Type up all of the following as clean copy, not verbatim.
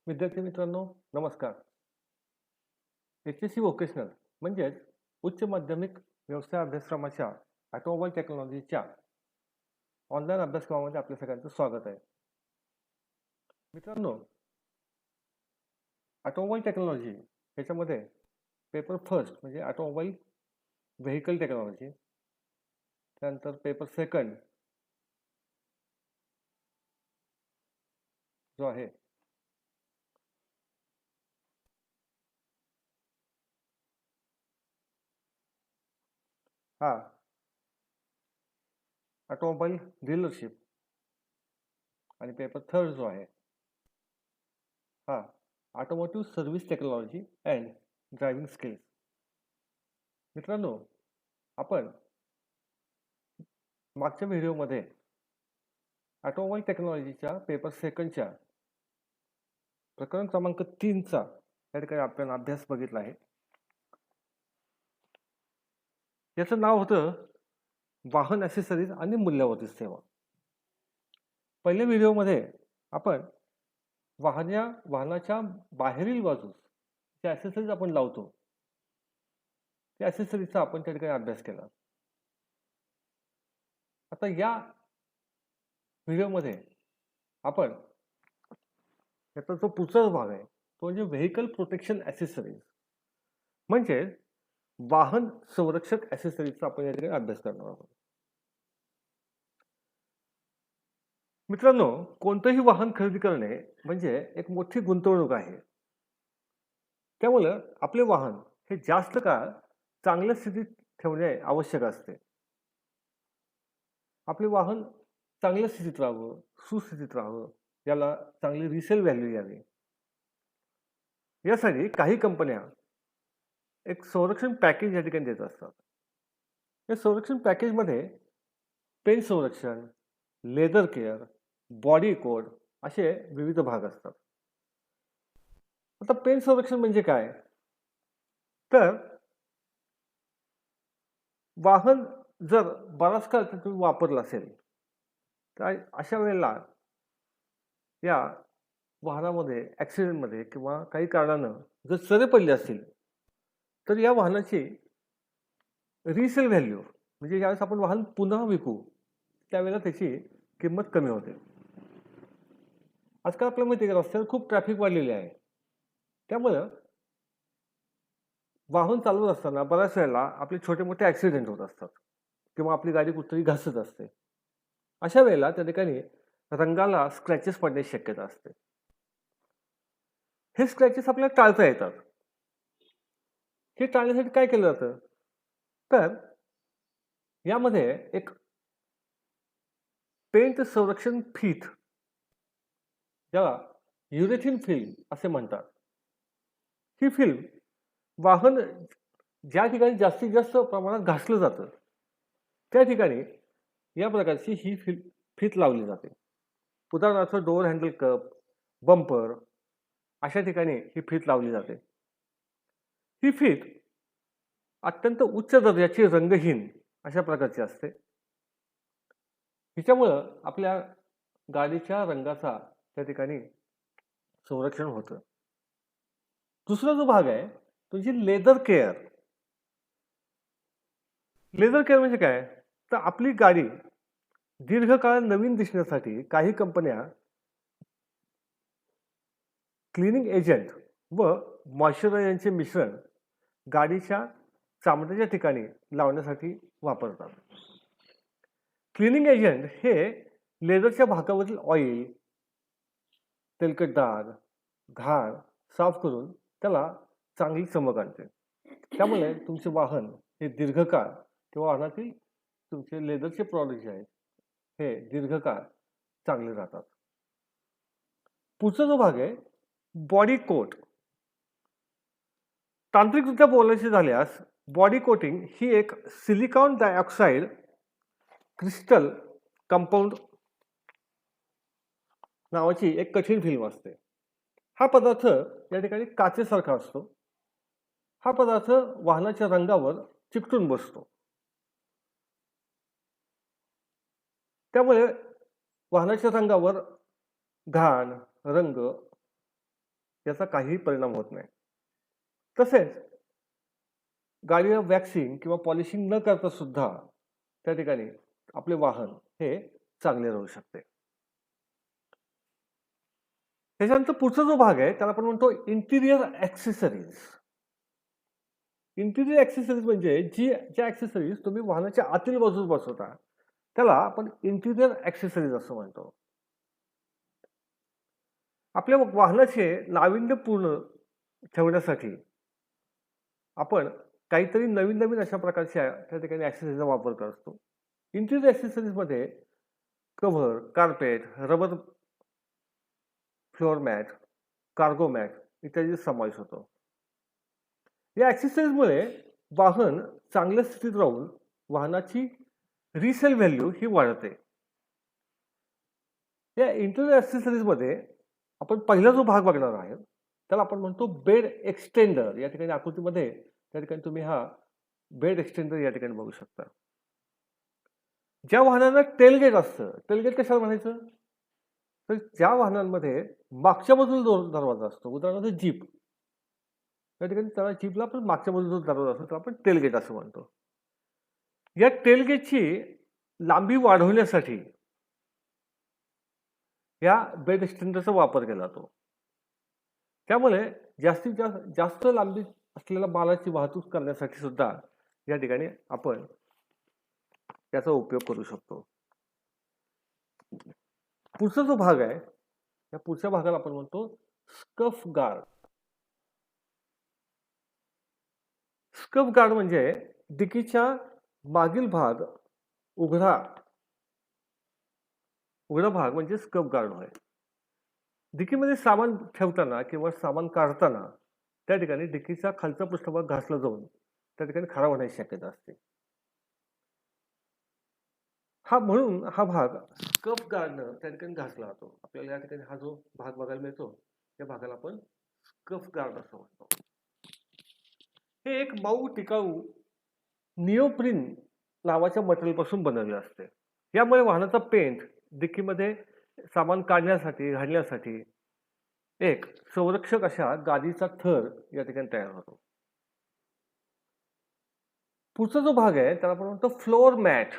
विद्यार्थी मित्रांनो, नमस्कार. HSC व्होकेशनल म्हणजेच उच्च माध्यमिक व्यवसाय अभ्यासक्रमाच्या ऑटोमोबाईल टेक्नॉलॉजीच्या ऑनलाईन अभ्यासक्रमामध्ये आपल्या सगळ्यांचं स्वागत आहे. मित्रांनो, ऑटोमोबाईल टेक्नॉलॉजी ह्याच्यामध्ये पेपर फर्स्ट म्हणजे ऑटोमोबाईल व्हेकल टेक्नॉलॉजी, त्यानंतर पेपर सेकंड जो आहे हा ऑटोमोबाईल डीलरशिप आणि पेपर थर्ड जो आहे हा automotive service technology and driving skills. मित्रांनो, आपण मागच्या व्हिडिओमध्ये ऑटोमोबाईल टेक्नॉलॉजीच्या पेपर सेकंडच्या प्रकरण क्रमांक 3चा या ठिकाणी आपण अभ्यास बघितला आहे. याचं नाव होतं वाहन ॲक्सेसरीज आणि मूल्यवर्धित सेवा. पहिल्या व्हिडिओमध्ये आपण वाहनाच्या बाहेरील बाजूस जे ॲक्सेसरीज आपण लावतो त्या ॲक्सेसरीजचा आपण त्या ठिकाणी अभ्यास केला. आता या व्हिडिओमध्ये आपण याचा जो पुढचा भाग आहे तो म्हणजे व्हेकल प्रोटेक्शन ॲक्सेसरीज म्हणजे वाहन संरक्षक ॲक्सेसरीजचा आपण या ठिकाणी अभ्यास करणार आहोत. मित्रांनो, कोणतंही वाहन खरेदी करणे म्हणजे एक मोठी गुंतवणूक आहे. त्यामुळे आपले वाहन हे जास्त काळ चांगल्या स्थितीत ठेवणे आवश्यक असते. आपले वाहन चांगल्या स्थितीत राहावं, सुस्थितीत राहावं, याला चांगली रिसेल व्हॅल्यू यावी, यासाठी काही कंपन्या एक संरक्षण पॅकेज या ठिकाणी देत असतात. या संरक्षण पॅकेजमध्ये पेन संरक्षण, लेदर केअर, बॉडी कोड असे विविध भाग असतात. आता पेन संरक्षण म्हणजे काय? तर वाहन जर बराच काळ तुम्ही वापरलं असेल तर अशा वेळेला या वाहनामध्ये ॲक्सिडेंटमध्ये किंवा काही कारणानं जर चरे पडले असतील तर या वाहनाची रिसेल व्हॅल्यू म्हणजे ज्यावेळेस आपण वाहन पुन्हा विकू त्यावेळेला त्याची किंमत कमी होते. आजकाल आपल्याला माहिती आहे की रस्त्यावर खूप ट्रॅफिक वाढलेली आहे. त्यामुळं वाहन चालवत असताना बऱ्याच वेळेला आपले छोटे मोठे ॲक्सिडेंट होत असतात किंवा आपली गाडी कुठेतरी घासत असते. अशा वेळेला त्या ठिकाणी रंगाला स्क्रॅचेस पडण्याची शक्यता असते. हे स्क्रॅचेस आपल्याला टाळता येतात. हे टाळण्यासाठी काय केलं जातं? तर यामध्ये एक पेंट संरक्षण फीत ज्याला युरेथिन फिल्म असे म्हणतात, ही फिल्म वाहन ज्या ठिकाणी जास्तीत जास्त प्रमाणात घासलं जातं त्या ठिकाणी या प्रकारची ही फीत लावली जाते. उदाहरणार्थ डोअर हँडल कप, बंपर अशा ठिकाणी ही फीत लावली जाते. ही फीत अत्यंत उच्च दर्जाची रंगहीन अशा प्रकारची असते. हिच्यामुळं आपल्या गाडीच्या रंगाचा त्या ठिकाणी संरक्षण होतं. दुसरा जो भाग आहे तो म्हणजे लेदर केअर. लेदर केअर म्हणजे काय? तर आपली गाडी दीर्घकाळ नवीन दिसण्यासाठी काही कंपन्या क्लिनिंग एजंट व मॉइश्चरायझरचे मिश्रण गाडीच्या चामड्याच्या ठिकाणी लावण्यासाठी वापरतात. क्लिनिंग एजंट हे लेदरच्या भागावरील ऑइल, तेलकट डाग, घाण साफ करून त्याला चांगली चमक आणते. त्यामुळे तुमचे वाहन हे दीर्घकाळ किंवा वाहनातील तुमचे लेदरचे प्रॉडक्ट जे आहेत हे दीर्घकाळ चांगले राहतात. पुढचा जो भाग आहे बॉडी कोट. तांत्रिकरित्या बोलायचे झाल्यास बॉडी कोटिंग ही एक सिलिकॉन डायऑक्साईड क्रिस्टल कंपाऊंड नावाची एक कठीण फिल्म असते. हा पदार्थ या ठिकाणी काचेसारखा असतो. हा पदार्थ वाहनाच्या रंगावर चिकटून बसतो. त्यामुळे वाहनाच्या रंगावर घाण, रंग याचा काहीही परिणाम होत नाही. तसेच गाडीला वॅक्सिंग किंवा पॉलिशिंग न करता सुद्धा त्या ठिकाणी आपले वाहन हे चांगले राहू शकते. त्याच्यानंतर पुढचा जो भाग आहे त्याला आपण म्हणतो इंटिरियर ॲक्सेसरीज. इंटिरियर ॲक्सेसरीज म्हणजे ज्या ॲक्सेसरीज तुम्ही वाहनाच्या आतील बाजूस बसवता त्याला आपण इंटिरियर ॲक्सेसरीज असं म्हणतो. आपल्या वाहनाचे नाविन्यपूर्ण ठेवण्यासाठी आपण काहीतरी नवीन नवीन अशा प्रकारच्या त्या ठिकाणी ॲक्सेसरीजचा वापर करत असतो. इंटिरियर ॲक्सेसरीजमध्ये cover, carpet, rubber floor mat, cargo mat इत्यादी समावेश होतो. या ॲक्सेसरीजमुळे वाहन चांगल्या स्थितीत राहून वाहनाची रिसेल व्हॅल्यू ही वाढते. या इंटिरियर ॲक्सेसरीजमध्ये आपण पहिला जो भाग बघणार आहे त्याला आपण म्हणतो बेड एक्सटेंडर. या ठिकाणी आकृतीमध्ये त्या ठिकाणी तुम्ही हा बेड एक्सटेंडर या ठिकाणी बघू शकता. ज्या वाहनांना टेलगेट असतं, टेलगेट कशाला म्हणायचं तर ज्या वाहनांमध्ये मागच्या बाजूला दरवाजा असतो, उदाहरणार्थ जीप, त्या ठिकाणी त्याला जीपला पण मागच्या बाजूला दरवाजा असतो त्याला आपण टेलगेट असं म्हणतो. या टेलगेटची लांबी वाढवण्यासाठी या बेड एक्सटेंडरचा वापर केला जातो. त्यामुळे जास्तीत जास्त लांबी असलेल्या मालाची वाहतूक करण्यासाठी सुद्धा या ठिकाणी आपण त्याचा उपयोग करू शकतो. पुढचा जो भाग आहे या पुढच्या भागाला आपण म्हणतो स्कफ गार्ड. स्कफ गार्ड म्हणजे डिकीच्या मागील भाग उघडा भाग म्हणजे स्कफ गार्ड होय. डिकीमध्ये सामान ठेवताना किंवा सामान काढताना त्या ठिकाणी डिकीचा खालचा पृष्ठभाग घासला जाऊन त्या ठिकाणी खराब होण्याची शक्यता असते. म्हणून हा भाग स्कफ गार्डनं त्या ठिकाणी घासला जातो. आपल्याला या ठिकाणी हा जो भाग बघायला मिळतो त्या भागाला आपण स्कफ गार्ड असं म्हणतो. हे एक मऊ टिकाऊ निओप्रीन नावाच्या मटेरियलपासून बनवले असते. यामुळे वाहनाचा पेंट डिकीमध्ये सामान काढण्यासाठी घालण्यासाठी एक संरक्षक अशा गादीचा थर या ठिकाणी तयार होतो. पुढचा जो भाग आहे त्याला आपण म्हणतो फ्लोअर मॅट.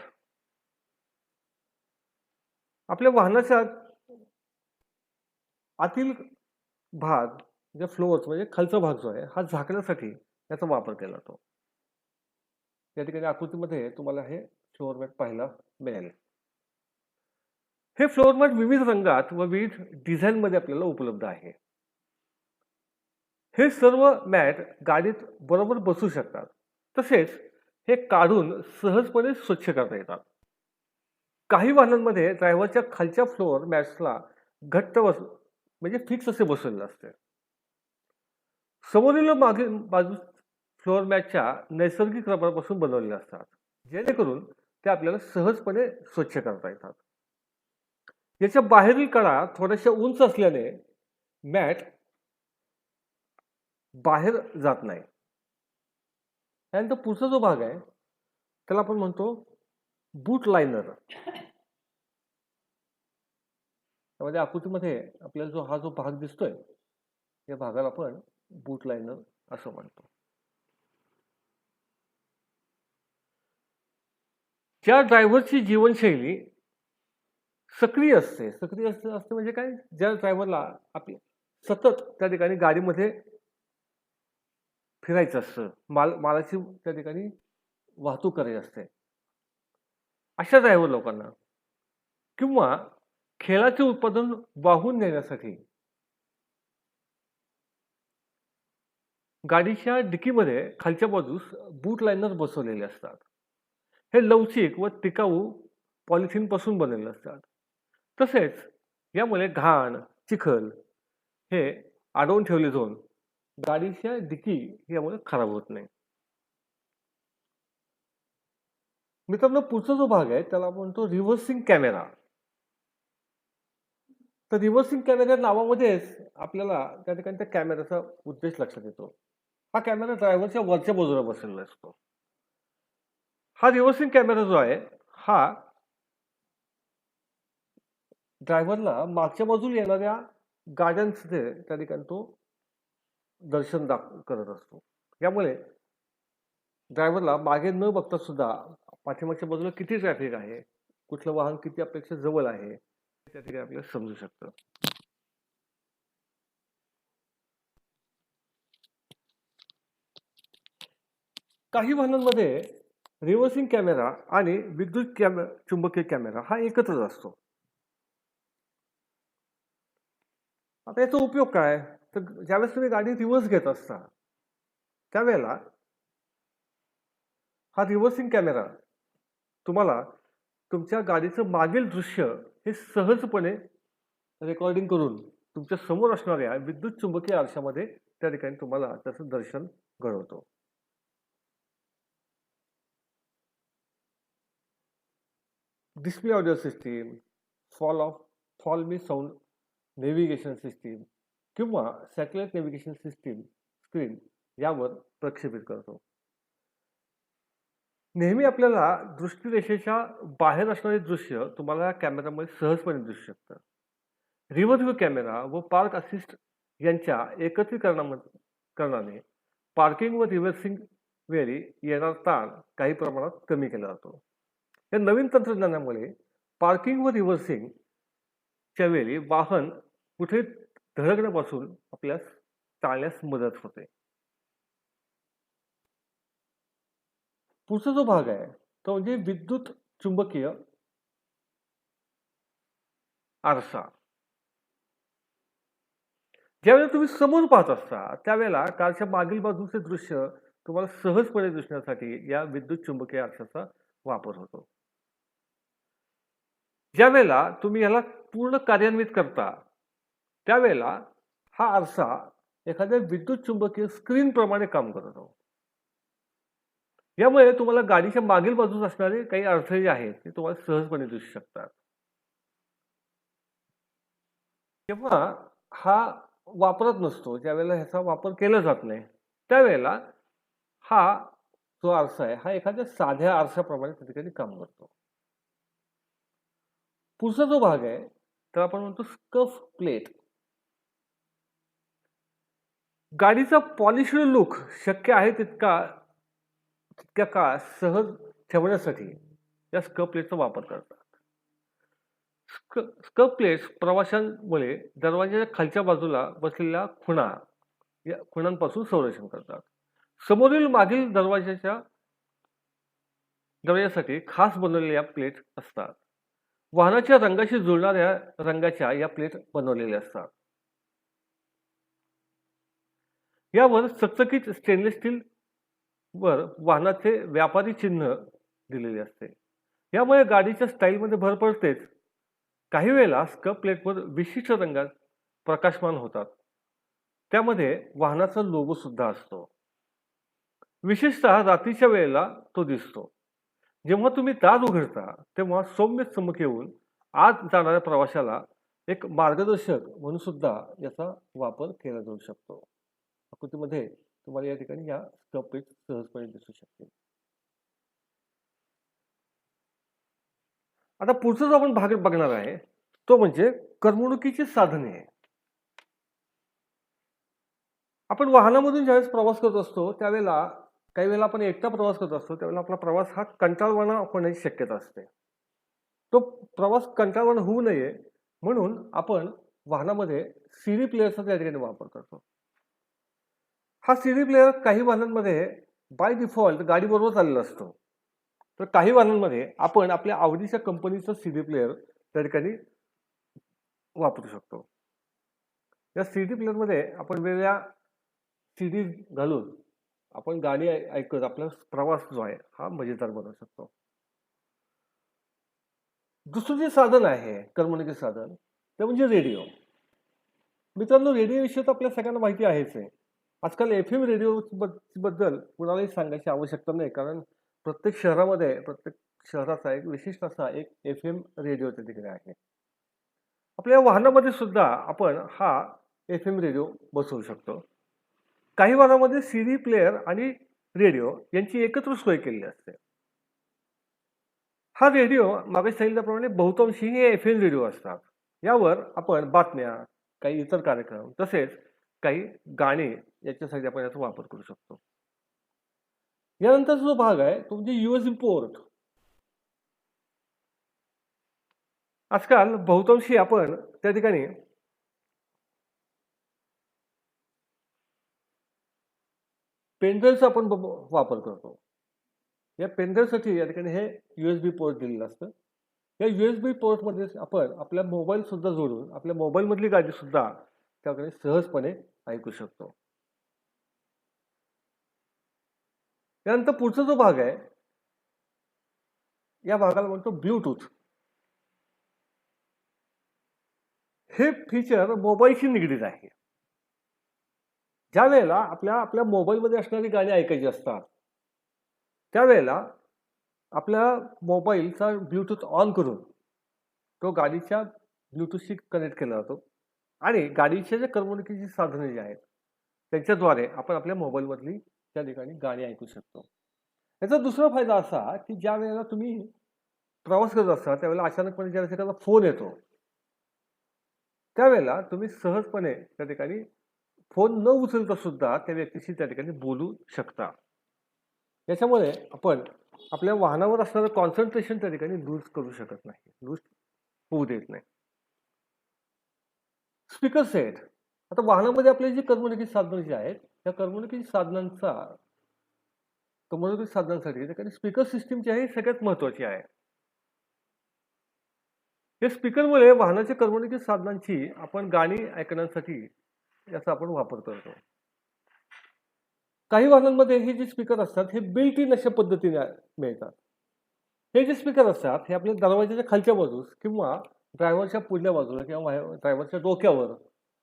आपल्या वाहनाच्या आतील भाग म्हणजे फ्लोअर म्हणजे खालचा भाग जो आहे हा झाकण्यासाठी याचा वापर केला जातो. या ठिकाणी आकृतीमध्ये तुम्हाला हे फ्लोअर मॅट पाहायला मिळेल. हे फ्लोअर मॅट विविध रंगात व विविध डिझाईनमध्ये आपल्याला उपलब्ध आहे. हे सर्व मॅट गाडीत बरोबर बसू शकतात. तसेच हे काढून सहजपणे स्वच्छ करता येतात. काही वाहनांमध्ये ड्रायव्हरच्या खालच्या फ्लोअर मॅट्सला घट्ट म्हणजे फिक्स असे बसवलेले असते. समोरील मागील बाजू फ्लोअर मॅटच्या नैसर्गिक रबरापासून बनवलेले असतात जेणेकरून ते आपल्याला सहजपणे स्वच्छ करता येतात. याच्या बाहेरील कडा थोड्याशा उंच असल्याने मॅट बाहेर जात नाही. त्यानंतर पुढचा जो भाग आहे त्याला आपण म्हणतो बूट लायनर. त्यामध्ये आकृतीमध्ये आपल्याला हा जो भाग दिसतोय या भागाला आपण बूट लायनर असं म्हणतो. ज्या ड्रायव्हरची जीवनशैली सक्रिय असते म्हणजे काय, ज्या ड्रायव्हरला आपली सतत त्या ठिकाणी गाडीमध्ये फिरायचं असतं, मालाची त्या ठिकाणी वाहतूक करायची असते, अशा ड्रायव्हर लोकांना किंवा खेळाचे उत्पादन वाहून नेण्यासाठी गाडीच्या डिकीमध्ये खालच्या बाजूस बूट लायनर बसवलेले असतात. हे लवचिक व टिकाऊ पॉलिथिन पासून बनलेले असतात. तसेच यामुळे घाण, चिखल हे अडवून ठेवले जाऊन गाडीच्या डिकी यामुळे खराब होत नाही. मित्रांनो, पुढचा जो भाग आहे त्याला आपण म्हणतो रिव्हर्सिंग कॅमेरा. तर रिव्हर्सिंग कॅमेरा नावामध्येच आपल्याला त्या ठिकाणी त्या कॅमेऱ्याचा उद्देश लक्षात येतो. हा कॅमेरा ड्रायव्हरच्या वरच्या बाजूला बसलेला असतो. हा रिव्हर्सिंग कॅमेरा जो आहे हा ड्रायव्हरला मागच्या बाजूला येणाऱ्या गाड्यांचे त्या ठिकाणी तो दर्शन करत असतो. यामुळे ड्रायव्हरला मागे न बघता सुद्धा पाठीमागच्या बाजूला किती ट्रॅफिक आहे, कुठलं वाहन किती अपेक्षा जवळ आहे, त्या ठिकाणी आपल्याला समजू शकतं. काही वाहनांमध्ये रिव्हर्सिंग कॅमेरा आणि विद्युत चुंबकीय कॅमेरा हा एकत्रच असतो. आता याचा उपयोग काय? तर ज्यावेळेस तुम्ही गाडी रिव्हर्स घेत असता त्यावेळेला हा रिव्हर्सिंग कॅमेरा तुम्हाला तुमच्या गाडीचं मागील दृश्य हे सहजपणे रेकॉर्डिंग करून तुमच्या समोर असणाऱ्या विद्युत चुंबकीय आरशामध्ये त्या ठिकाणी तुम्हाला त्याचं दर्शन घडवतो. डिस्प्ले ऑडिओ सिस्टीम, फॉल मी साऊंड नेव्हिगेशन सिस्टीम किंवा सॅटेलाइट नेव्हिगेशन सिस्टीम स्क्रीन यावर प्रक्षेपित करतो. नेहमी आपल्याला दृष्टिरेषेच्या बाहेर असणारे दृश्य तुम्हाला कॅमेरामध्ये सहजपणे दिसू शकतं. रिव्हर्स व्ह्यू कॅमेरा व पार्क असिस्ट यांच्या एकत्रीकरणाने पार्किंग व रिव्हर्सिंग वेळी येणारा ताण काही प्रमाणात कमी केला जातो. या नवीन तंत्रज्ञानामुळे पार्किंग व रिव्हर्सिंगच्या वेळी वाहन कुठे धडकण्यापासून आपल्यास टाळण्यास मदत होते. पुढचा जो भाग आहे तो म्हणजे विद्युत चुंबकीय आरसा. ज्यावेळेला तुम्ही समोर पाहत असता त्यावेळेला कारच्या मागील बाजूचे दृश्य तुम्हाला सहजपणे दिसण्यासाठी या विद्युत चुंबकीय आरशाचा वापर होतो. ज्या वेळेला तुम्ही याला पूर्ण कार्यान्वित करता त्यावेळेला हा आरसा एखाद्या विद्युत चुंबकीय स्क्रीन प्रमाणे काम करतो. यामुळे तुम्हाला गाडीच्या मागील बाजूस असणारे काही अडथळे जे आहेत ते तुम्हाला सहजपणे दिसू शकतात. जेव्हा हा वापरत नसतो, ज्यावेळेला ह्याचा वापर केला जात नाही त्यावेळेला हा जो आरसा आहे हा एखाद्या साध्या आरशाप्रमाणे त्या ठिकाणी काम करतो. पुढचा जो भाग आहे तर आपण म्हणतो स्कफ प्लेट. गाडीचा पॉलिश्ड लुक शक्य आहे तितक्या काळ सहज ठेवण्यासाठी या स्कफ प्लेटचा वापर करतात. स्कफ प्लेट्स प्रवाशांमुळे दरवाजाच्या खालच्या बाजूला बसलेल्या या खुणांपासून संरक्षण करतात. समोरील मागील दरवाजासाठी खास बनवलेल्या प्लेट असतात. वाहनाच्या रंगाशी जुळणाऱ्या रंगाच्या या प्लेट बनवलेल्या असतात. यावर चकचकीत स्टेनलेस स्टील वर वाहनाचे व्यापारी चिन्ह दिलेले असते. यामुळे गाडीच्या स्टाईलमध्ये भर पडतेच. काही वेळेला स्कफ प्लेटवर विशिष्ट रंगात प्रकाशमान होतात. त्यामध्ये वाहनाचा लोगो सुद्धा असतो. विशेषतः रात्रीच्या वेळेला तो दिसतो. जेव्हा तुम्ही दार उघडता तेव्हा सौम्य चमक येऊन आत जाणाऱ्या प्रवाशाला एक मार्गदर्शक म्हणून सुद्धा याचा वापर केला जाऊ शकतो. आकृतीमध्ये तुम्हाला या ठिकाणी या स्कफ प्लेट सहजपणे दिसू शकते. आता पुढचा जो आपण भाग बघणार आहे तो म्हणजे करमणुकीची साधने. आपण वाहनामधून ज्यावेळेस प्रवास करत असतो त्यावेळेला काही वेळेला आपण एकटा प्रवास करत असतो त्यावेळेला आपला प्रवास हा कंटाळवाणा होण्याची शक्यता असते. तो प्रवास कंटाळवाणा होऊ नये म्हणून आपण वाहनामध्ये सीडी प्लेअरचा त्या ठिकाणी वापर करतो. हा सीडी प्लेअर काही वाहनांमध्ये बाय डिफॉल्ट गाडीबरोबर आलेला असतो. तर काही वाहनांमध्ये आपण आपल्या आवडीच्या कंपनीचा सीडी प्लेअर त्या ठिकाणी वापरू शकतो. या सीडी प्लेअरमध्ये आपण वेगवेगळ्या सीडी घालून आपण गाणी ऐकत आपला प्रवास जो आहे हा मजेदार बनवू शकतो. दुसरं जे साधन आहे करमणुकीचे साधन ते म्हणजे रेडिओ. मित्रांनो, रेडिओ विषयी तर आपल्या सगळ्यांना माहिती आहेच आहे. आजकाल FM रेडिओ बद्दल कुणालाही सांगायची आवश्यकता नाही, कारण प्रत्येक शहराचा एक विशिष्ट असा एक FM रेडिओ त्या ठिकाणी आहे. आपल्या वाहनामध्ये सुद्धा आपण हा FM रेडिओ बसवू शकतो. काही वाहनामध्ये सीडी प्लेअर आणि रेडिओ यांची एकत्र सोय केलेली असते. हा रेडिओ मागे सांगितल्याप्रमाणे बहुतांशी हे FM रेडिओ असतात. यावर आपण बातम्या, काही इतर कार्यक्रम तसेच काही गाणे याच्यासाठी आपण याचा वापर करू शकतो. यानंतरचा जो भाग आहे तो म्हणजे USB पोर्ट. आजकाल बहुतांशी आपण त्या ठिकाणी पेनड्राईव्हचा आपण वापर करतो. या पेनड्राईव्हसाठी या ठिकाणी हे USB पोर्ट दिलेलं असतं. या USB पोर्टमध्ये आपण आपल्या मोबाईल सुद्धा जोडून आपल्या मोबाईलमधली गाणी सुद्धा त्याकडे सहजपणे ऐकू शकतो. त्यानंतर पुढचा जो भाग आहे या भागाला म्हणतो ब्लूटूथ. हे फीचर मोबाईलशी निगडीत आहे. ज्या वेळेला आपल्या मोबाईलमध्ये असणारी गाणी ऐकायची असतात त्यावेळेला आपल्या मोबाईलचा ब्लूटूथ ऑन करून तो गाडीच्या ब्लूटूथशी कनेक्ट केला जातो आणि गाडीचे जे करमणुकीची साधने जी आहेत त्यांच्याद्वारे आपण आपल्या मोबाईलमधली त्या ठिकाणी गाणी ऐकू शकतो. याचा दुसरा फायदा असा की ज्या वेळेला तुम्ही प्रवास करत असता त्यावेळेला अचानकपणे ज्यावेळेस एखादा फोन येतो त्यावेळेला तुम्ही सहजपणे त्या ठिकाणी फोन न उचलता सुद्धा त्या व्यक्तीशी त्या ठिकाणी बोलू शकता. याच्यामुळे आपण आपल्या वाहनावर असणारं कॉन्सन्ट्रेशन त्या ठिकाणी लूज करू शकत नाही, लूज होऊ देत नाही. Speaker set. आता वाहनामध्ये आपले जी करमणुकीची साधनं जी आहेत त्या करमणुकीची साधनांसाठी त्या स्पीकर सिस्टीम जी आहे सगळ्यात महत्वाची आहे. या स्पीकरमुळे वाहनाच्या करमणुकीच्या साधनांची आपण गाणी ऐकण्यासाठी याचा आपण वापर करतो. काही वाहनांमध्ये हे जे स्पीकर असतात हे बिल्ट इन अशा पद्धतीने मिळतात. हे जे स्पीकर असतात हे आपल्या दरवाजाच्या खालच्या बाजूस किंवा ड्रायव्हरच्या पुढल्या बाजूला किंवा ड्रायव्हरच्या डोक्यावर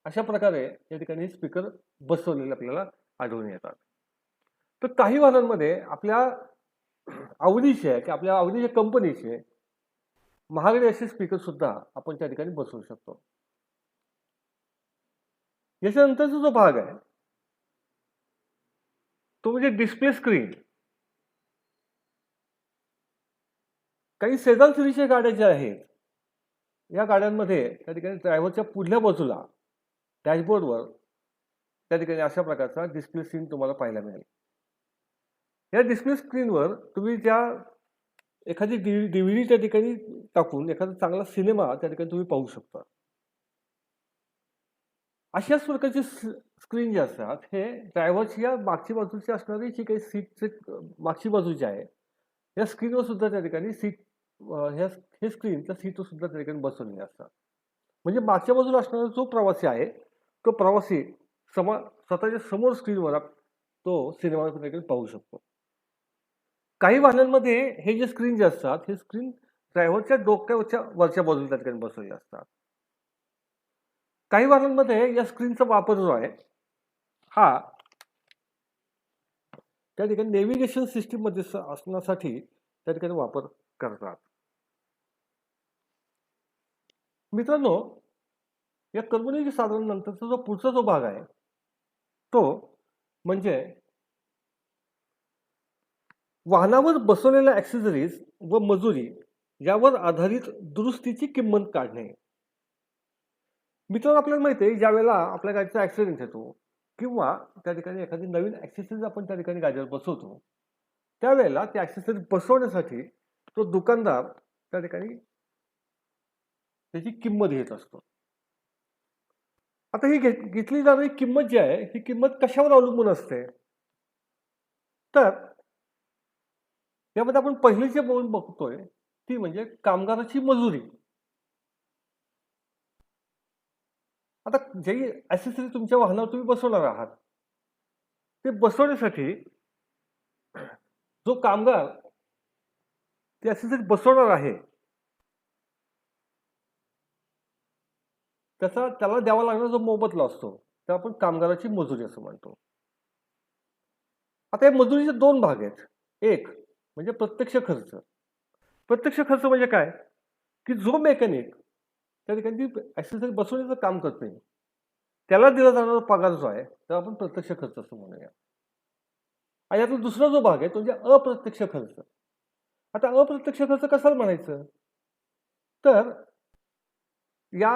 अशा प्रकारे या ठिकाणी स्पीकर बसवलेले आपल्याला आढळून येतात. तर काही वाहनांमध्ये आपल्या आवडीचे की आपल्या आवडीच्या कंपनीचे महागडे असे स्पीकर सुद्धा आपण त्या ठिकाणी बसवू शकतो. याच्यानंतरचा जो भाग आहे तो म्हणजे डिस्प्ले स्क्रीन. काही सेडान सिरीजच्या गाड्या ज्या आहेत या गाड्यांमध्ये त्या ठिकाणी ड्रायव्हरच्या पुढल्या बाजूला डॅशबोर्डवर त्या ठिकाणी अशा प्रकारचा डिस्प्ले स्क्रीन तुम्हाला पाहायला मिळेल. या डिस्प्ले स्क्रीनवर तुम्ही ज्या एखादी DVD त्या ठिकाणी टाकून एखादा चांगला सिनेमा त्या ठिकाणी तुम्ही पाहू शकता. अशाच प्रकारचे स्क्रीन जे असतात हे ड्रायव्हरच्या मागची बाजूची असणारी जी काही सीटची मागची बाजू जी आहे या स्क्रीनवर सुद्धा त्या ठिकाणी हे स्क्रीनच्या सीटवर सुद्धा त्या ठिकाणी बसवलेले असतात. म्हणजे मागच्या बाजूला असणारा जो प्रवासी आहे तो प्रवासी स्वतःच्या समोर स्क्रीनवर तो सिनेमा त्या ठिकाणी पाहू शकतो. काही वाहनांमध्ये हे जे स्क्रीन जे असतात हे स्क्रीन ड्रायव्हरच्या डोक्यावरच्या वरच्या बाजूला त्या ठिकाणी बसवलेले असतात. काही वाहनांमध्ये या स्क्रीनचा वापर जो आहे हा त्या ठिकाणी नेव्हिगेशन सिस्टीम मध्ये असण्यासाठी त्या ठिकाणी वापर करतात. मित्रांनो, या करमणुकीच्या साधनानंतरचा जो पुढचा जो भाग आहे तो म्हणजे वाहनावर बसवलेल्या ॲक्सेसरीज व मजुरी यावर आधारित दुरुस्तीची किंमत काढणे. मित्रांनो, आपल्याला माहिती आहे ज्या वेळेला आपल्या गाडीचा ॲक्सिडेंट येतो किंवा त्या ठिकाणी एखादी नवीन ॲक्सेसरीज आपण त्या ठिकाणी गाडीवर बसवतो त्यावेळेला त्या ॲक्सेसरीज बसवण्यासाठी तो दुकानदार त्या ठिकाणी त्याची किंमत घेत असतो. आता ही घेतली जाणारी किंमत जी आहे ही किंमत कशावर अवलंबून असते तर यामध्ये आपण पहिली जे बोलून बघतोय ती म्हणजे कामगाराची मजुरी. आता जे ॲक्सेसरी तुमच्या वाहनावर तुम्ही बसवणार आहात ते बसवण्यासाठी जो कामगार ते ॲक्सेसरी बसवणार आहे त्याला द्यावा लागणारा जो मोबदला असतो त्याला आपण कामगाराची मजुरी असं म्हणतो. आता या मजुरीचे दोन भाग आहेत. एक म्हणजे प्रत्यक्ष खर्च. प्रत्यक्ष खर्च म्हणजे काय की जो मेकॅनिक त्या ठिकाणी ॲक्सेसरी बसवण्याचं काम करते त्याला दिला जाणारा पगार जो आहे त्याला आपण प्रत्यक्ष खर्च असं म्हणूया. आणि यातला दुसरा जो भाग आहे तो म्हणजे अप्रत्यक्ष खर्च. आता अप्रत्यक्ष खर्च कसा म्हणायचं तर या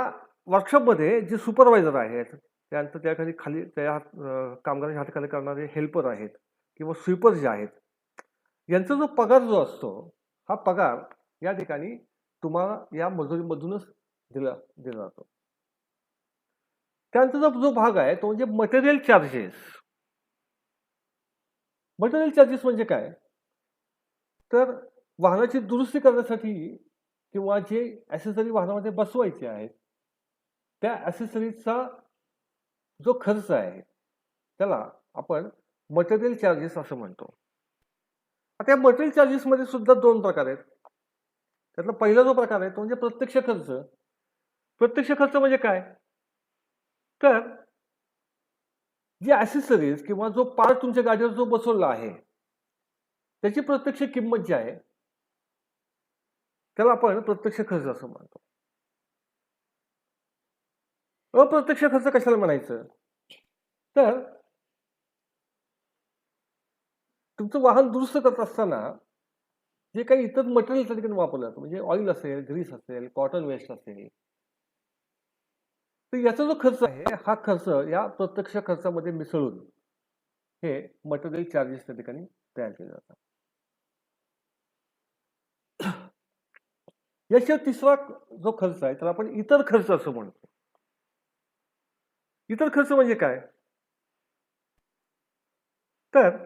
वर्कशॉपमध्ये जे सुपरवायझर आहेत त्यानंतर त्या खाली त्या कामगारांच्या हाताखाली करणारे हेल्पर आहेत किंवा स्वीपर जे आहेत, यांचा जो पगार जो असतो, हा पगार या ठिकाणी तुम्हाला या मजुरीमधूनच दिला जातो. त्यानंतर जो भाग आहे तो म्हणजे मटेरियल चार्जेस. मटेरियल चार्जेस म्हणजे काय? तर वाहनाची दुरुस्ती करण्यासाठी किंवा जे ॲसेसरी वाहनामध्ये बसवायचे आहेत, त्या ॲसेसरीजचा जो खर्च आहे, त्याला आपण मटेरियल चार्जेस असं म्हणतो. आता या मटेरियल चार्जेसमध्ये सुद्धा 2 प्रकार आहेत. त्यातला पहिला जो प्रकार आहे तो म्हणजे प्रत्यक्ष खर्च. प्रत्यक्ष खर्च म्हणजे काय? तर जे ॲसेसरीज किंवा जो पार्ट तुमच्या गाडीवर जो बसवला आहे, त्याची प्रत्यक्ष किंमत जी आहे, त्याला आपण प्रत्यक्ष खर्च असं म्हणतो. अप्रत्यक्ष खर्च कशाला म्हणायचं? तर तुमचं वाहन दुरुस्त करत असताना जे काही इतर मटेरियल त्या ठिकाणी वापरलं जातं, म्हणजे ऑइल असेल, ग्रीस असेल, कॉटन वेस्ट असेल, तर याचा जो खर्च आहे, हा खर्च या प्रत्यक्ष खर्चामध्ये मिसळून हे मटेरियल चार्जेस त्या ठिकाणी तयार केले जातात. याशिवाय तिसरा जो खर्च आहे त्याला आपण इतर खर्च असं म्हणतो. इतर खर्च म्हणजे काय? तर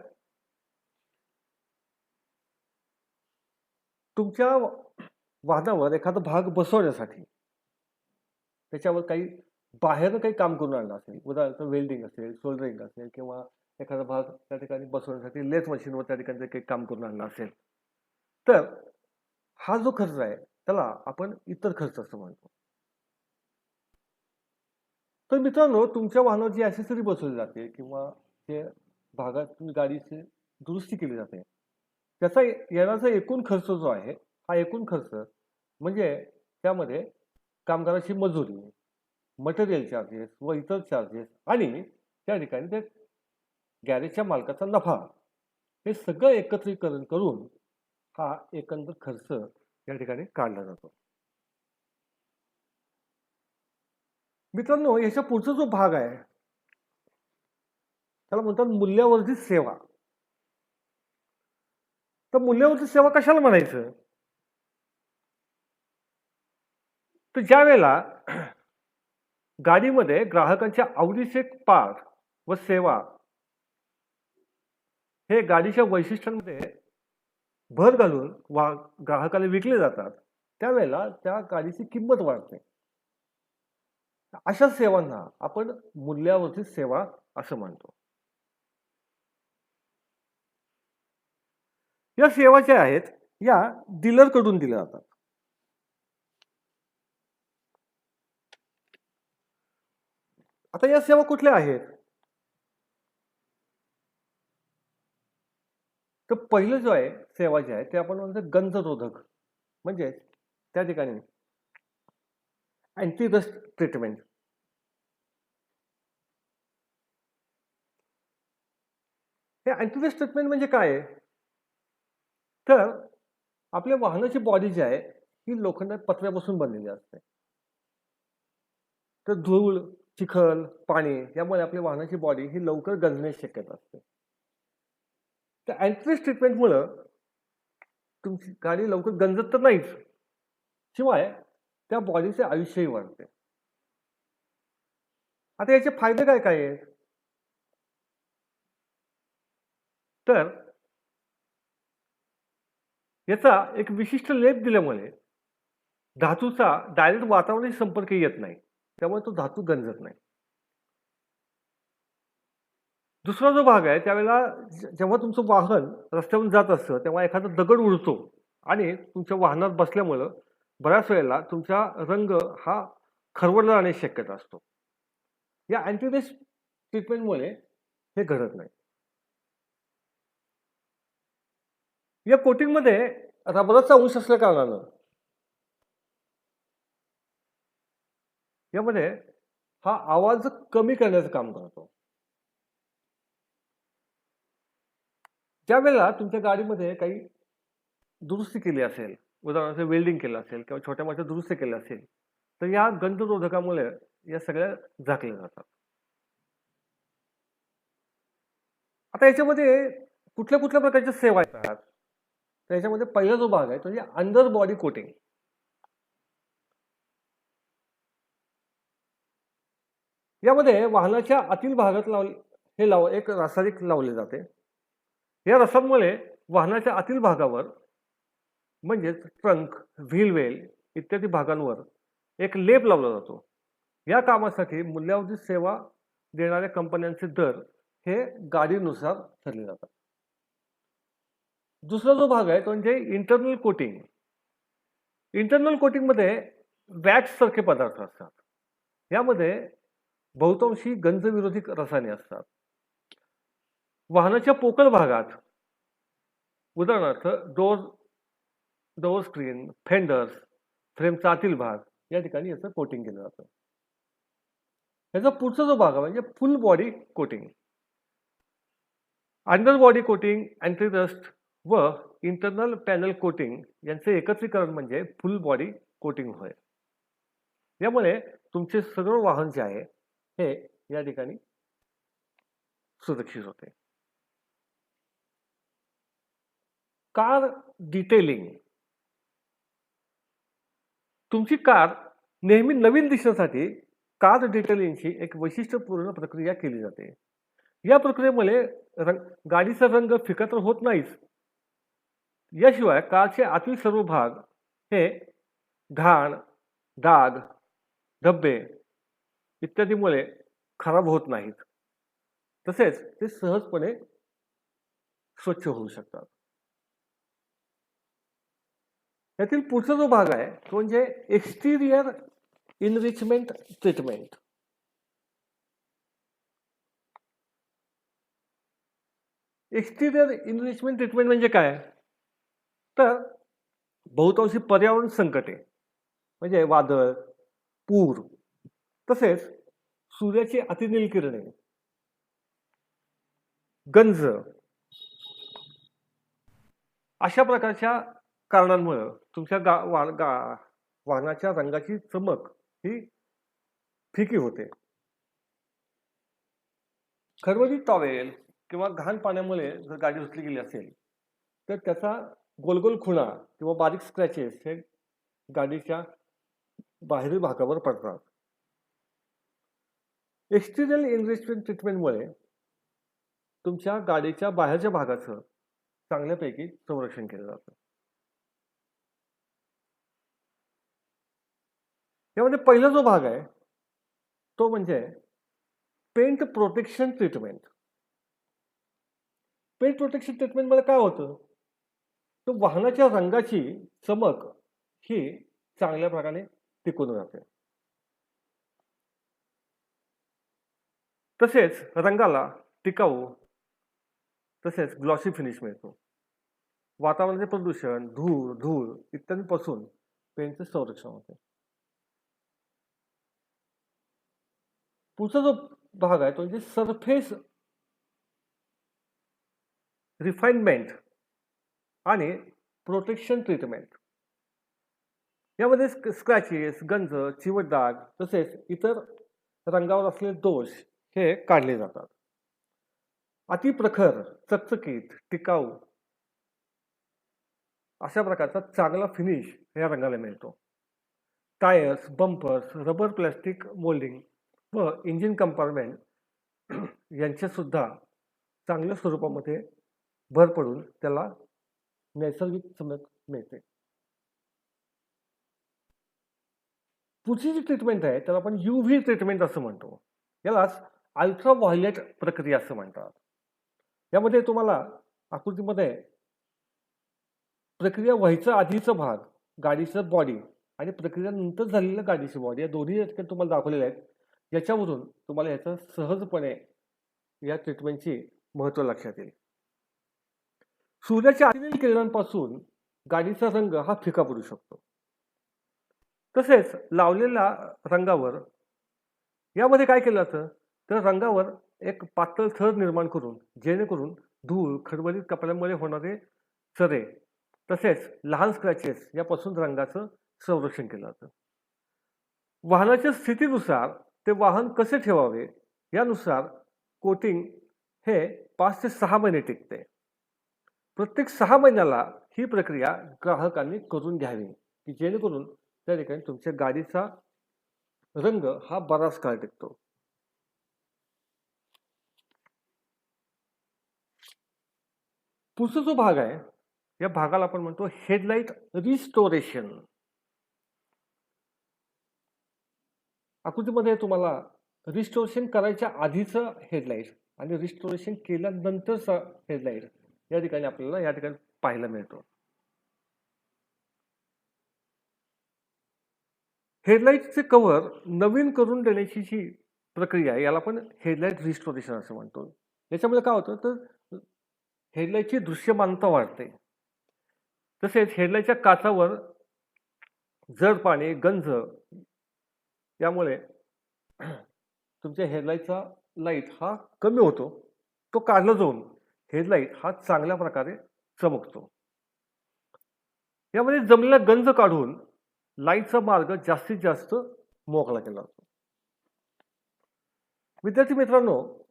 तुमच्या वाहनावर एखादा भाग बसवण्यासाठी त्याच्यावर काही बाहेरनं काही काम करून आणलं असेल, उदाहरणार्थ वेल्डिंग असेल, सोल्डरिंग असेल किंवा एखादा भाग त्या ठिकाणी बसवण्यासाठी लेथ मशीनवर त्या ठिकाणी काही काम करून आणलं असेल, तर हा जो खर्च आहे त्याला आपण इतर खर्च असं म्हणतो. तर मित्रांनो, तुमच्या वाहनावर जी ॲसेसरी बसवली जाते किंवा जे भागात तुम्ही गाडीची दुरुस्ती केली जाते, त्याचा येण्याचा एकूण खर्च जो आहे, हा एकूण खर्च म्हणजे त्यामध्ये कामगाराची मजुरी, मटेरियल चार्जेस व इतर चार्जेस आणि त्या ठिकाणी ते गॅरेजच्या मालकाचा नफा, हे सगळं एकत्रीकरण करून हा एकंदर खर्च या ठिकाणी काढला जातो. मित्रांनो, याच्या पुढचा जो भाग आहे त्याला म्हणतात मूल्यावर्धित सेवा. तर मूल्यावर्धित सेवा कशाला म्हणायचं? तर ज्या वेळेला गाडीमध्ये ग्राहकांच्या आवडीचे पार्ट व सेवा हे गाडीच्या वैशिष्ट्यांमध्ये भर घालून ग्राहकाला विकले जातात, त्यावेळेला त्या गाडीची किंमत वाढते. अशा सेवांना आपण मूल्यावर्धित सेवा असं म्हणतो. या सेवा ज्या आहेत या डीलरकडून दिल्या जातात. आता या सेवा कुठल्या आहेत? तर पहिलं जो आहे सेवा जी आहे ते आपण म्हणतो गंजरोधक, म्हणजे त्या ठिकाणी अँटी रस्ट ट्रीटमेंट. हे अँटी रस्ट ट्रीटमेंट म्हणजे काय आहे? तर आपल्या वाहनाची बॉडी जी आहे ही लोखंडाच्या पत्र्यापासून बनलेली असते. तर धूळ, चिखल, पाणी यामुळे आपल्या वाहनाची बॉडी ही लवकर गंजण्याची शक्यता असते. तर अँटी रस्ट ट्रीटमेंटमुळं तुमची गाडी लवकर गंजत तर नाहीच, शिवाय त्या बॉडीचे आयुष्यही वाढते. आता याचे फायदे काय काय आहेत? तर याचा एक विशिष्ट लेप दिल्यामुळे धातूचा डायरेक्ट वातावरणाशी संपर्क येत नाही, त्यामुळे तो धातू गंजत नाही. दुसरा जो भाग आहे त्यावेळेला जेव्हा तुमचं वाहन रस्त्यावरून जात असतं तेव्हा एखादा दगड उडतो आणि तुमच्या वाहनात बसल्यामुळं बऱ्याच वेळेला तुमचा रंग हा खरवडला जाण्याची शक्यता असतो. या अँटीरेस्ट ट्रीटमेंटमुळे हे घडत नाही. या कोटिंगमध्ये रबराचा अंश असल्या कारणानं यामध्ये हा आवाज कमी करण्याचं काम करतो. ज्या वेळेला तुमच्या गाडीमध्ये काही दुरुस्ती केली असेल, उदाहरणार्थ वेल्डिंग केलं असेल किंवा छोट्या मोठ्या दुरुस्ती केल्या असेल, तर या गंधरोधकामुळे या सगळ्या झाकल्या जातात. आता याच्यामध्ये कुठल्या कुठल्या प्रकारच्या सेवा येतात, तर याच्यामध्ये पहिला जो भाग आहे तो म्हणजे अंडर बॉडी कोटिंग. यामध्ये वाहनाच्या आतील भागात एक रासायनिक लावले जाते. या रसांमुळे वाहनाच्या आतील भागावर म्हणजेच ट्रंक, व्हील वेल इत्यादी भागांवर एक लेप लावला जातो. या कामासाठी मूल्यावर्धित सेवा देणाऱ्या कंपन्यांचे दर हे गाडीनुसार ठरले जातात. दुसरा जो भाग आहे तो म्हणजे इंटरनल कोटिंग. इंटरनल कोटिंगमध्ये वॅक्स सारखे पदार्थ असतात. यामध्ये बहुतांशी गंजविरोधी रसायने असतात. वाहनाच्या पोकळ भागात उदाहरणार्थ डोअर स्क्रीन, फेंडर्स, फ्रेमचा आतील भाग या ठिकाणी याचं कोटिंग केलं जातं. याचा पुढचा जो भाग आहे म्हणजे full body coating. Under body coating, antirust व इंटरनल पॅनल कोटिंग यांचे एकत्रीकरण म्हणजे फुल बॉडी कोटिंग होय. यामुळे तुमचे सगळं वाहन जे आहे हे या ठिकाणी सुरक्षित होते. Car detailing. तुमची कार नेहमी नवीन दिसण्यासाठी कार डिटेलिंगची एक वैशिष्ट्यपूर्ण प्रक्रिया केली जाते. या प्रक्रियेमुळे गाडीचा रंग फिका तर होत नाहीच, याशिवाय कारचे आतील सर्व भाग हे घाण, डाग, धब्बे इत्यादीमुळे खराब होत नाहीत. तसेच ते सहजपणे स्वच्छ होऊ शकतात. यातील पुढचा जो भाग आहे तो म्हणजे एक्सटिरियर इनरिचमेंट ट्रीटमेंट. एक्सटिरियर इनरिचमेंट ट्रीटमेंट म्हणजे काय, तर बहुतांशी पर्यावरण संकटे म्हणजे वादळ, पूर, तसेच सूर्याची अतिनील किरणे, गंज अशा प्रकारच्या कारणांमुळे तुमच्या वाहनाच्या रंगाची चमक ही फिकी होते. खरबडीत टॉवेल किंवा घाण पाण्यामुळे जर गाडी धुतली गेली असेल तर त्याचा गोलगोल खुणा किंवा बारीक स्क्रॅचेस हे गाडीच्या बाहेरील भागावर पडतात. एक्सटिरियर इनरिचमेंट ट्रीटमेंटमुळे तुमच्या गाडीच्या बाहेरच्या भागाचं चांगल्यापैकी संरक्षण केलं जातं. यामध्ये पहिला जो भाग आहे तो म्हणजे paint protection treatment. Paint protection ट्रीटमेंटमध्ये काय होतं, तर वाहनाच्या रंगाची चमक ही चांगल्या प्रकारे टिकून राहते. तसेच रंगाला टिकाऊ तसेच ग्लॉसी फिनिश मिळतो. वातावरणाचे प्रदूषण, धूळ इत्यादीपासून पेंटचे संरक्षण होते. पुढचा जो भाग आहे तो म्हणजे सरफेस रिफाइनमेंट आणि प्रोटेक्शन ट्रीटमेंट. यामध्ये स्क्रॅचेस, गंज, चिवट डाग तसेच इतर रंगावर असलेले दोष हे काढले जातात. अतिप्रखर, चकचकीत, टिकाऊ अशा प्रकारचा चांगला फिनिश या रंगाला मिळतो. Tyres, bumpers, rubber plastic moulding व इंजिन कंपार्टमेंट यांचे सुद्धा चांगल्या स्वरूपामध्ये भर पडून त्याला नैसर्गिक चमक मिळते. पुढची जी ट्रीटमेंट आहे त्याला आपण UV ट्रीटमेंट असं म्हणतो. यालाच अल्ट्राव्हायोलेट प्रक्रिया असं म्हणतात. यामध्ये तुम्हाला आकृतीमध्ये प्रक्रिया व्हायचा आधीचा भाग, गाडीचं बॉडी आणि प्रक्रिया नंतर झालेल्या गाडीची बॉडी या दोन्ही तुम्हाला दाखवलेल्या आहेत. याच्यावरून तुम्हाला याचं सहजपणे या ट्रीटमेंटची महत्त्व लक्षात येईल. सूर्याच्या अतिनील किरणांपासून गाडीचा रंग हा फिका पडू शकतो. तसेच लावलेल्या रंगावर यामध्ये काय केलं जातं, तर रंगावर एक पातळ थर निर्माण करून जेणेकरून धूळ, खडबडीत कपड्यांमुळे होणारे चरे तसेच लहान स्क्रॅचेस यापासून रंगाचं संरक्षण केलं जातं. वाहनाच्या स्थितीनुसार ते वाहन कसे ठेवावे यानुसार कोटिंग हे 5 ते 6 महिने टिकते. प्रत्येक 6 महिन्याला ही प्रक्रिया ग्राहकांनी करून घ्यावी, की जेणेकरून त्या ठिकाणी तुमच्या गाडीचा रंग हा बराच काळ टिकतो. पुढचा जो भाग आहे, या भागाला आपण म्हणतो हेडलाईट रिस्टोरेशन. आकृतीमध्ये तुम्हाला रिस्टोरेशन करायच्या आधीचं हेडलाईट आणि रिस्टोरेशन केल्यानंतरचा हेडलाईट या ठिकाणी आपल्याला या ठिकाणी पाहायला मिळतो. हेडलाईटचे कव्हर नवीन करून देण्याची जी प्रक्रिया आहे याला आपण हेडलाईट रिस्टोरेशन असं म्हणतो. याच्यामध्ये काय होतं तर हेडलाईटची दृश्यमानता वाढते. तसेच हेडलाईटच्या काचावर जडपाणी, गंज यामुळे तुमच्या हेडलाईटचा लाईट हा कमी होतो. तो काढला जाऊन हेडलाईट हा चांगल्या प्रकारे चमकतो. यामध्ये जमलेला गंज काढून लाईटचा मार्ग जास्तीत जास्त मोकळा केला जातो. विद्यार्थी मित्रांनो,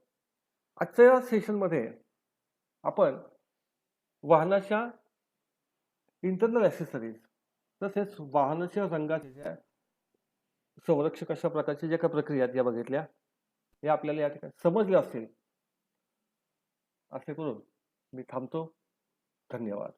आजच्या या सेशनमध्ये आपण वाहनाच्या इंटरनल ॲक्सेसरीज तसेच वाहनाच्या रंगाच्या ज्या संरक्षक अशा प्रकारच्या ज्या काही प्रक्रिया आहेत या बघितल्या. या आपल्याला या ठिकाणी समजल्या असतील. असे करून मी थांबतो. धन्यवाद.